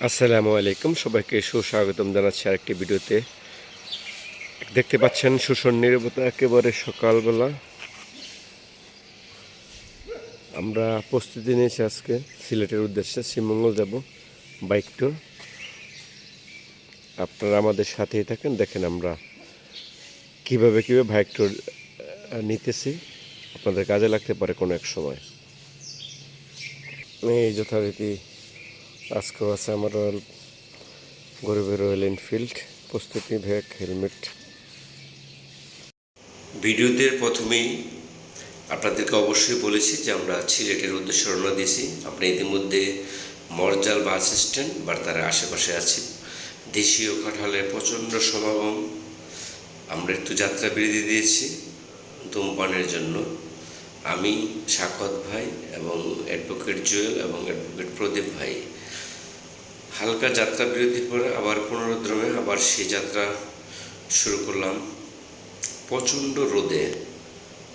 আসসালামু আলাইকুম, সবাইকে সুস্বাগতম জানাচ্ছি আরেকটি ভিডিওতে। দেখতে পাচ্ছেন শোষণ নীরবতা, একেবারে সকালবেলা আমরা প্রস্তুতি নিয়েছি আজকে সিলেটের উদ্দেশ্যে শ্রীমঙ্গল যাব বাইক ট্যুর। আপনারা আমাদের সাথেই থাকেন, দেখেন আমরা কিভাবে বাইক ট্যুর নিতেছি, আপনাদের কাজে লাগতে পারে কোনো এক সময়। এই যথারীতি আজকেও আছে আমার গরিবের রয়্যাল এনফিল্ড, প্রস্তুতি ব্যাগ, হেলমেট। ভিডিওতে প্রথমেই আপনাদেরকে অবশ্যই বলেছি যে আমরা সিলেটের উদ্দেশ্যে রওনা দিয়েছি। আপনি ইতিমধ্যে মরজাল বাস স্ট্যান্ড বা তার আশেপাশে আছি। দেশীয় কাঁঠালের প্রচণ্ড সমাগম। আমরা একটু যাত্রা বিরতি দিয়েছি ধূমপানের জন্য। আমি, সাকত ভাই এবং অ্যাডভোকেট জুয়েল এবং অ্যাডভোকেট প্রদীপ ভাই হালকা যাত্রা বিরতির পরে আবার পুনরুদ্যমে আবার সেই যাত্রা শুরু করলাম। প্রচণ্ড রোদে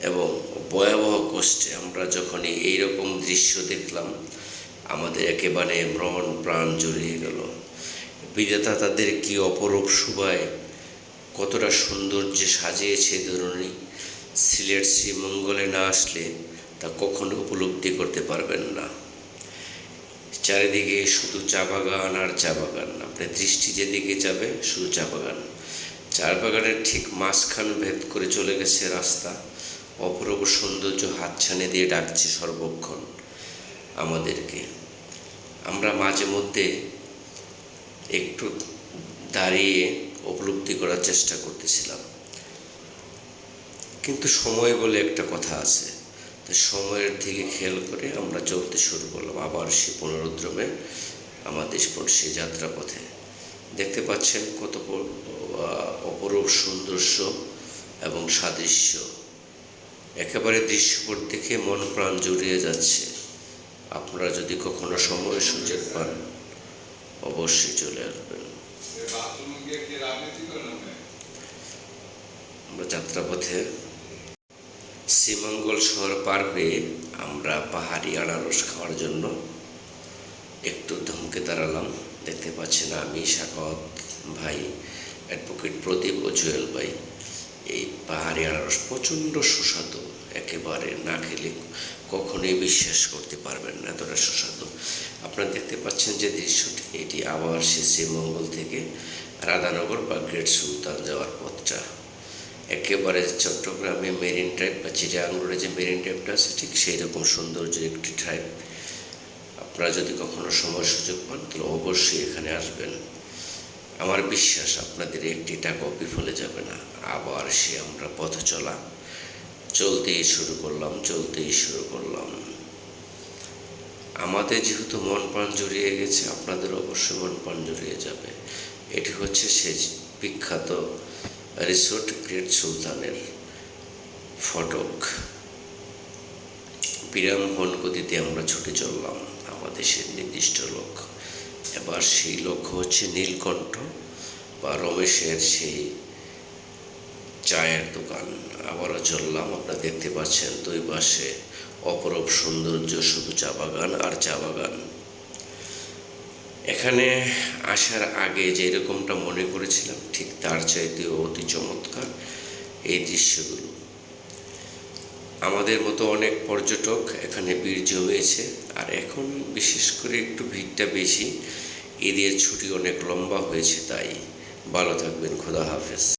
এবং ভয়াবহ কষ্টে আমরা যখনই এইরকম দৃশ্য দেখলাম, আমাদের একেবারে মন প্রাণ জড়িয়ে গেল। বিধাতা তাদের কি অপরূপ শোভায় কতটা সৌন্দর্যে সাজিয়েছে ধরুনি, সিলেট শ্রীমঙ্গলে না আসলে তা কখনো উপলব্ধি করতে পারবেন না। চারিদিকে শুধু চা বাগান আর চা বাগান, আপনার দৃষ্টি যেদিকে যাবে শুধু চা বাগান। চা বাগানের ঠিক মাঝখান ভেদ করে চলে গেছে রাস্তা। অপূর্ব সৌন্দর্য হাতছানি দিয়ে ডাকছে সর্বক্ষণ আমাদেরকে। আমরা মাঝে মধ্যে একটু দাঁড়িয়ে উপলব্ধি করার চেষ্টা করতেছিলাম, কিন্তু সময় বলে একটা কথা আছে। তো সময়ের দিকে খেয়াল করে আমরা চলতে শুরু করলাম আবার সে পুনরুদ্যমে আমাদের সেই যাত্রাপথে। দেখতে পাচ্ছেন কত অপরূপ সৌন্দর্য এবং সাদৃশ্য। একেবারে দৃশ্যপট দেখে মন প্রাণ জুড়িয়ে যাচ্ছে। আপনারা যদি কখনো সময় সুযোগ পান অবশ্যই চলে আসবেন। আমরা যাত্রাপথে শ্রীমঙ্গল শহর পার হয়ে আমরা পাহাড়ি আনারস খাওয়ার জন্য একটু ধমকে দাঁড়ালাম। দেখতে পাচ্ছেন আমি, সাকত ভাই, অ্যাডভোকেট প্রদীপ ও জুয়েল ভাই। এই পাহাড়ি আনারস প্রচণ্ড সুস্বাদু, একেবারে না খেলে কখনোই বিশ্বাস করতে পারবেন না এতটা সুস্বাদু। আপনারা দেখতে পাচ্ছেন যে দৃশ্যটি, এটি আবার সে শ্রীমঙ্গল থেকে রাধানগর বা গ্রেট সুলতান যাওয়ার পথটা। একেবারে চট্টগ্রামে মেরিন ড্রাইভ বা চিটাগাংয়ে যে মেরিন ড্রাইভটা আছে, ঠিক সেই রকম সৌন্দর্যের একটি ড্রাইভ। আপনারা যদি কখনো সময় সুযোগ পান তাহলে অবশ্যই এখানে আসবেন। আমার বিশ্বাস আপনাদের একটি টাকাও বিফলে যাবে না। আবার সে আমরা পথ চলা চলতেই শুরু করলাম। আমাদের যেহেতু মন প্রাণ জড়িয়ে গেছে, আপনাদের অবশ্যই মন প্রাণ জড়িয়ে যাবে। এটি হচ্ছে সে বিখ্যাত রিসোর্ট গ্রেট সুলতানের ফটক। বিরাম গতিতে আমরা ছুটে চললাম আমাদের সেই নির্দিষ্ট লক্ষ্য। এবার সেই লক্ষ্য হচ্ছে নীলকণ্ঠ বা রমেশের সেই চায়ের দোকান। আবারও চললাম। আপনারা দেখতে পাচ্ছেন দুই পাশে অপরূপ সৌন্দর্য, শুধু চা বাগান আর চা বাগান। এখানে আসার আগে যে এরকমটা মনে করেছিলাম, ঠিক তার চাইতেও অতি চমৎকার এই দৃশ্যগুলো। আমাদের মতো অনেক পর্যটক এখানে ভিড় জমিয়েছে, আর এখন বিশেষ করে একটু ভিড়টা বেশি। ঈদের ছুটি অনেক লম্বা হয়েছে, তাই। ভালো থাকবেন, খোদা হাফেজ।